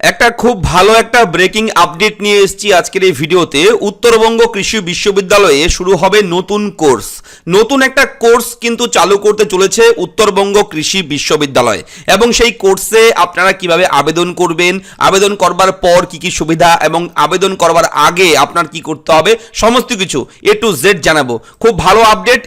একটা খুব ভালো একটা ব্রেকিং আপডেট নিয়ে এসেছি আজকের এই ভিডিওতে। উত্তরবঙ্গ কৃষি বিশ্ববিদ্যালয়ে শুরু হবে নতুন কোর্স। নতুন একটা কোর্স কিন্তু চালু করতে চলেছে উত্তরবঙ্গ কৃষি বিশ্ববিদ্যালয়, এবং সেই কোর্সে আপনারা কিভাবে আবেদন করবেন, আবেদন করবার পর কি কি সুবিধা এবং আবেদন করবার আগে আপনার কি করতে হবে, সমস্ত কিছু A to Z জানাবো। খুব ভালো আপডেট।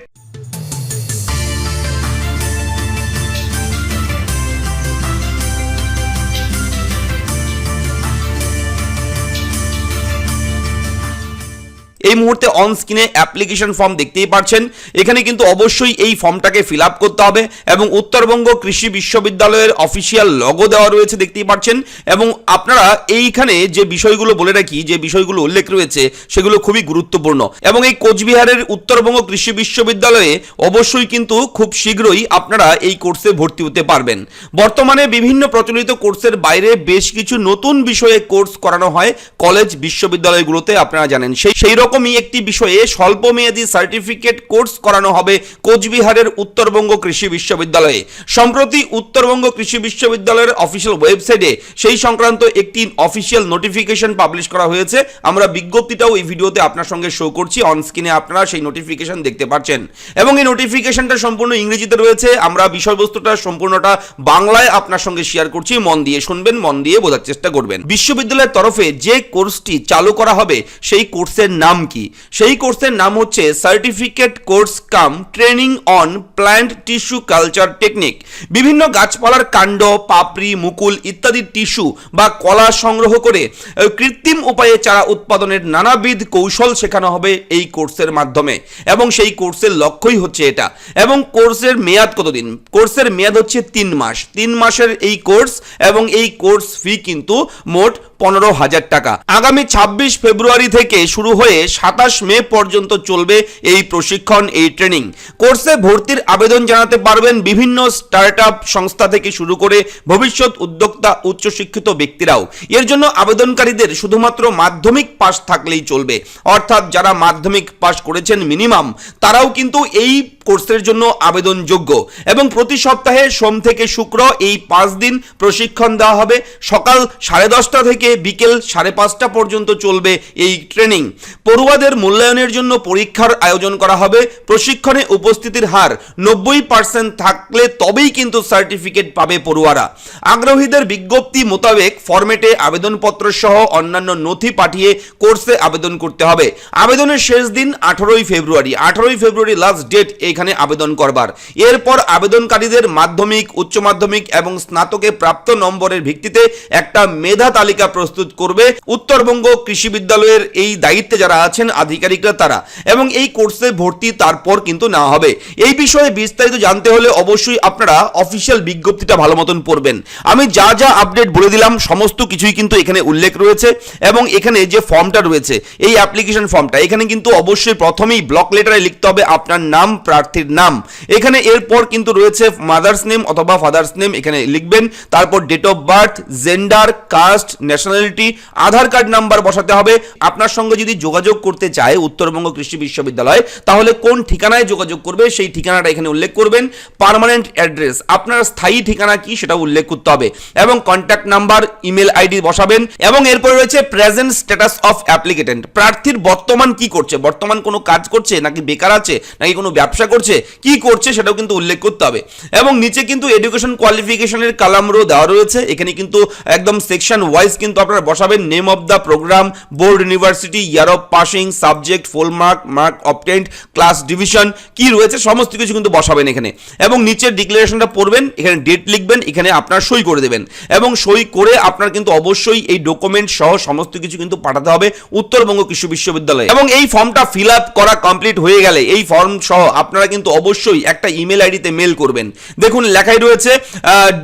এই মুহূর্তে অন স্ক্রিনে অ্যাপ্লিকেশন ফর্ম দেখতেই পাচ্ছেন। এখানে কিন্তু অবশ্যই এই ফর্মটাকে ফিল আপ করতে হবে এবং উত্তরবঙ্গ কৃষি বিশ্ববিদ্যালয়ের অফিসিয়াল লগো দেওয়া রয়েছে দেখতেই পাচ্ছেন। এবং আপনারা এইখানে যে বিষয়গুলো বলে রাখি, যে বিষয়গুলো উল্লেখ রয়েছে সেগুলো খুবই গুরুত্বপূর্ণ। এবং এই কোচবিহারের উত্তরবঙ্গ কৃষি বিশ্ববিদ্যালয়ে অবশ্যই কিন্তু খুব শীঘ্রই আপনারা এই কোর্সে ভর্তি হতে পারবেন। বর্তমানে বিভিন্ন প্রচলিত কোর্সের বাইরে বেশ কিছু নতুন বিষয়ে কোর্স করানো হয় কলেজ বিশ্ববিদ্যালয়গুলোতে, আপনারা জানেন। সেই রকমই একটি বিষয়ে স্বল্প মেয়াদী সার্টিফিকেট কোর্স করানো হবে কোচবিহারের উত্তরবঙ্গ কৃষি বিশ্ববিদ্যালয়ে। সম্প্রতি উত্তরবঙ্গ কৃষি বিশ্ববিদ্যালয়ের অফিসিয়াল ওয়েবসাইটে সেই সংক্রান্ত একটি অফিসিয়াল নোটিফিকেশন পাবলিশ করা হয়েছে। আমরা বিজ্ঞপ্তিটাও এই ভিডিওতে আপনার সঙ্গে শো করছি, অন স্ক্রিনে আপনারা সেই নোটিফিকেশন দেখতে পাচ্ছেন। এবং এই নোটিফিকেশনটা সম্পূর্ণ ইংরেজিতে রয়েছে। আমরা বিষয়বস্তুটা সম্পূর্ণটা বাংলায় আপনার সঙ্গে শেয়ার করছি, মন দিয়ে শুনবেন, মন দিয়ে বোঝার চেষ্টা করবেন। বিশ্ববিদ্যালয়ের তরফে যে কোর্সটি চালু করা হবে সেই কোর্সের নাম কি? সেই কোর্সের নাম হচ্ছে certificate course come training on plant tissue culture technique. বিভিন্ন গাছপালার কাণ্ড, পাপড়ি, মুকুল ইত্যাদি টিস্যু বা কলা সংগ্রহ করে কৃত্রিম উপায়ে চারা উৎপাদনের নানাবিধ কৌশল শেখানো হবে এই কোর্সের মাধ্যমে। এবং সেই কোর্সের লক্ষ্যই হচ্ছে এটা। এবং কোর্সের মেয়াদ কতদিন? কোর্সের মেয়াদ হচ্ছে 3 মাস। 3 মাসের এই কোর্স, এবং এই কোর্স ফি কিন্তু মোট 15,000 টাকা। আগামী 26 ফেব্রুয়ারি থেকে শুরু হয়ে 27 মে পর্যন্ত চলবে এই প্রশিক্ষণ, এই ট্রেনিং। কোর্সে ভর্তির আবেদন জানাতে পারবেন বিভিন্ন স্টার্টআপ সংস্থা থেকে শুরু করে ভবিষ্যৎ উদ্যোক্তা, উচ্চশিক্ষিত ব্যক্তিরাও। এর জন্য আবেদনকারীদের শুধুমাত্র মাধ্যমিক পাস থাকলেই চলবে, অর্থাৎ যারা মাধ্যমিক পাস করেছেন মিনিমাম, তারাও কিন্তু এই কোর্সের জন্য আবেদনযোগ্য। এবং প্রতি সপ্তাহে সোম থেকে শুক্র এই 5 দিন প্রশিক্ষণ দেওয়া হবে। সকাল 10:30 থেকে বিকেল 5:30 পর্যন্ত চলবে এই ট্রেনিং। পড়ুয়াদের মূল্যায়নের জন্য পরীক্ষার আয়োজন করা হবে। প্রশিক্ষণে উপস্থিতির হার 90% থাকলে তবেই কিন্তু সার্টিফিকেট পাবে পড়ুয়ারা। আগ্রহীদের বিজ্ঞপ্তি মোতাবেক ফরম্যাটে আবেদনপত্র সহ অন্যান্য নথি পাঠিয়ে কোর্সে আবেদন করতে হবে। আবেদনের শেষ দিন 18 ফেব্রুয়ারি। 18 ফেব্রুয়ারি লাস্ট ডেট এখানে আবেদন করবার। এরপর আবেদনকারীদের মাধ্যমিক, উচ্চ মাধ্যমিক এবং স্নাতকে প্রাপ্ত নম্বরের ভিত্তিতে একটা মেধা তালিকা প্রস্তুত করবে উত্তরবঙ্গ কৃষি বিদ্যালয়ের এই দায়িত্বে যারা আছেন আধিকারিকরা তারা। এবং এই কোর্সে ভর্তি তারপর কিন্তু নেওয়া হবে। এই বিষয়ে বিস্তারিত জানতে হলে অবশ্যই আপনারা অফিসিয়াল বিজ্ঞপ্তিটা ভালো মতন পড়বেন। আমি যা যা আপডেট বলে দিলাম সমস্ত কিছুই কিন্তু এখানে উল্লেখ রয়েছে। এবং এখানে যে ফর্মটা রয়েছে, এই অ্যাপ্লিকেশন ফর্মটা, এখানে কিন্তু অবশ্যই প্রথমেই ব্লক লেটারে লিখতে হবে আপনার নাম, প্রার্থীর নাম। এখানে এরপর কিন্তু রয়েছে মাদার্স নেম অথবা ফাদার্স নেম, এখানে লিখবেন। তারপর date of birth, gender, caste, nationality, Aadhaar card number বসাতে হবে। আপনার সঙ্গে যদি যোগাযোগ করতে চায় উত্তরবঙ্গ কৃষি বিশ্ববিদ্যালয়, তাহলে কোন ঠিকানায় যোগাযোগ করবে সেই ঠিকানাটা এখানে উল্লেখ করবেন। পার্মানেন্ট অ্যাড্রেস, আপনার স্থায়ী ঠিকানা কি সেটা উল্লেখ করতে হবে। এবং কন্ট্যাক্ট নাম্বার, ইমেল আইডি বসাবেন। এবং এরপর রয়েছে প্রেজেন্ট স্ট্যাটাস অফ অ্যাপ্লিকেন্ট, প্রার্থীর বর্তমান কি করছে, বর্তমান কোনো কাজ করছে নাকি বেকার আছে নাকি কোনো ব্যবসা করছে, কি করছে সেটাও কিন্তু উল্লেখ করতে হবে। এবং নিচে কিন্তু এডুকেশন কোয়ালিফিকেশনের কালাম রো দেওয়া রয়েছে। এখানে কিন্তু একদম সেকশন ওয়াইজ কিন্তু আপনারা বসাবেন। Name of the programme, board, university, year of passing, subject, full mark, mark obtained, class, division কি রয়েছে সমস্ত কিছু কিন্তু বসাবেন এখানে। এবং নিচের ডিক্লারেশনটা পড়বেন, এখানে ডেট লিখবেন, এখানে আপনার সই করে দেবেন। এবং সই করে আপনার কিন্তু অবশ্যই এই ডকুমেন্ট সহ সমস্ত কিছু কিন্তু পাঠাতে হবে উত্তরবঙ্গ কৃষি বিশ্ববিদ্যালয়ে। এবং এই ফর্মটা ফিল আপ করা কমপ্লিট হয়ে গেলে এই ফর্ম সহ আপনারা কিন্তু অবশ্যই একটা ইমেল আইডিতে মেল করবেন। দেখুন লেখাই রয়েছে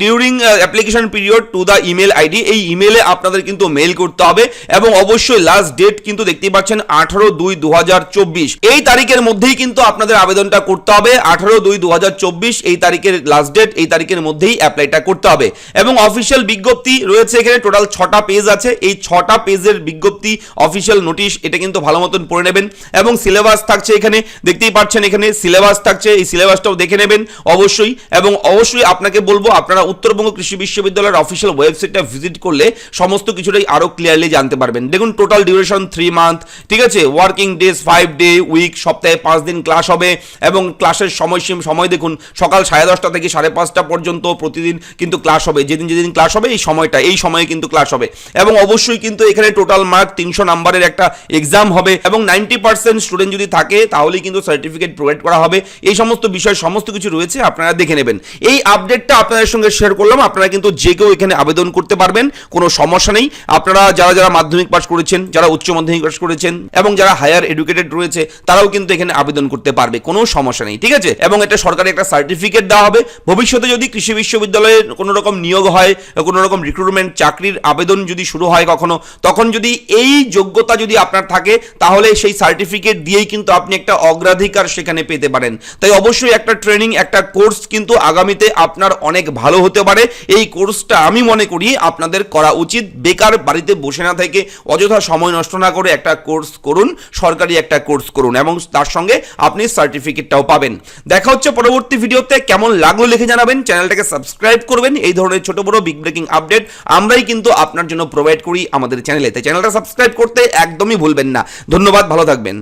during application period to the email ID. এই ইমেলে আপনাদের কিন্তু মেল করতে হবে। এবং অবশ্যই লাস্ট ডেট কিন্তু দেখতেই পাচ্ছেন 18/2/2024। এই তারিখের মধ্যেই কিন্তু আপনাদের আবেদনটা করতে হবে। 18/2/2024 এই তারিখের লাস্ট ডেট, এই তারিখের মধ্যেই অ্যাপ্লাইটা করতে হবে। এবং অফিসিয়াল বিজ্ঞপ্তি রয়েছে এখানে, টোটাল 6টা পেজ আছে। এই 6টা পেজের বিজ্ঞপ্তি, অফিসিয়াল নোটিশ, এটা কিন্তু ভালো মতন পড়ে নেবেন। এবং সিলেবাস থাকছে এখানে, দেখতেই পাচ্ছেন এখানে সিলেবাস সিলেবাস থাকছে, এই সিলেবাসটাও দেখে নেবেন অবশ্যই। এবং অবশ্যই আপনাকে বলবো আপনারা উত্তরবঙ্গ কৃষি বিশ্ববিদ্যালয়ের অফিসিয়াল ওয়েবসাইটটা ভিজিট করলে সমস্ত কিছুটাই আরো ক্লিয়ারলি জানতে পারবেন। দেখুন টোটাল ডিউরেশন 3 মান্থ, ঠিক আছে, ওয়ার্কিং ডেজ 5 ডে উইক, সপ্তাহে 5 দিন ক্লাস হবে এবং ক্লাসের সময় দেখুন সকাল 10:30 থেকে 5:30 পর্যন্ত প্রতিদিন কিন্তু ক্লাস হবে। যেদিন ক্লাস হবে এই সময়ে কিন্তু ক্লাস হবে। এবং অবশ্যই কিন্তু এখানে টোটাল মার্ক 300 নাম্বারের একটা এক্সাম হবে এবং 90% স্টুডেন্ট যদি থাকে তাহলেই কিন্তু সার্টিফিকেট প্রোভাইড করা হবে। এই সমস্ত বিষয় সমস্ত কিছু রয়েছে, আপনারা দেখে নেবেন। এই আপডেটটা আপনাদের সঙ্গে শেয়ার করলাম। আপনারা কিন্তু যে কেউ এখানে আবেদন করতে পারবেন, কোনো সমস্যা নেই। আপনারা যারা মাধ্যমিক পাস করেছেন, যারা উচ্চ মাধ্যমিক পাস করেছেন এবং যারা হায়ার এডুকেটেড রয়েছে তারাও কিন্তু এখানে আবেদন করতে পারবে, কোনো সমস্যা নেই, ঠিক আছে। এবং এটা সরকারি একটা সার্টিফিকেট দেওয়া হবে। ভবিষ্যতে যদি কৃষি বিশ্ববিদ্যালয়ে কোনো রকম নিয়োগ হয়, কোনো রকম রিক্রুটমেন্ট চাকরির আবেদন যদি শুরু হয় কখনো, তখন যদি এই যোগ্যতা যদি আপনার থাকে তাহলে সেই সার্টিফিকেট দিয়েই কিন্তু আপনি একটা অগ্রাধিকার সেখানে পেতে পারেন। তাই অবশ্যই একটা ট্রেনিং, একটা কোর্স কিন্তু আগামীতে আপনার অনেক ভালো হতে পারে। এই কোর্সটা আমি মনে করি আপনাদের করা উচিত। বেকার বাড়িতে বসে না থেকে, অযথা সময় নষ্ট না করে একটা কোর্স করুন, সরকারি একটা কোর্স করুন এবং তার সঙ্গে আপনি সার্টিফিকেটটাও পাবেন। দেখা হচ্ছে পরবর্তী ভিডিওতে। কেমন লাগলো লিখে জানাবেন, চ্যানেলটাকে সাবস্ক্রাইব করবেন। এই ধরনের ছোট বড় বিগ ব্রেকিং আপডেট আমরাই কিন্তু আপনার জন্য প্রোভাইড করি আমাদের চ্যানেলে। তাই চ্যানেলটা সাবস্ক্রাইব করতে একদমই ভুলবেন না। ধন্যবাদ, ভালো থাকবেন।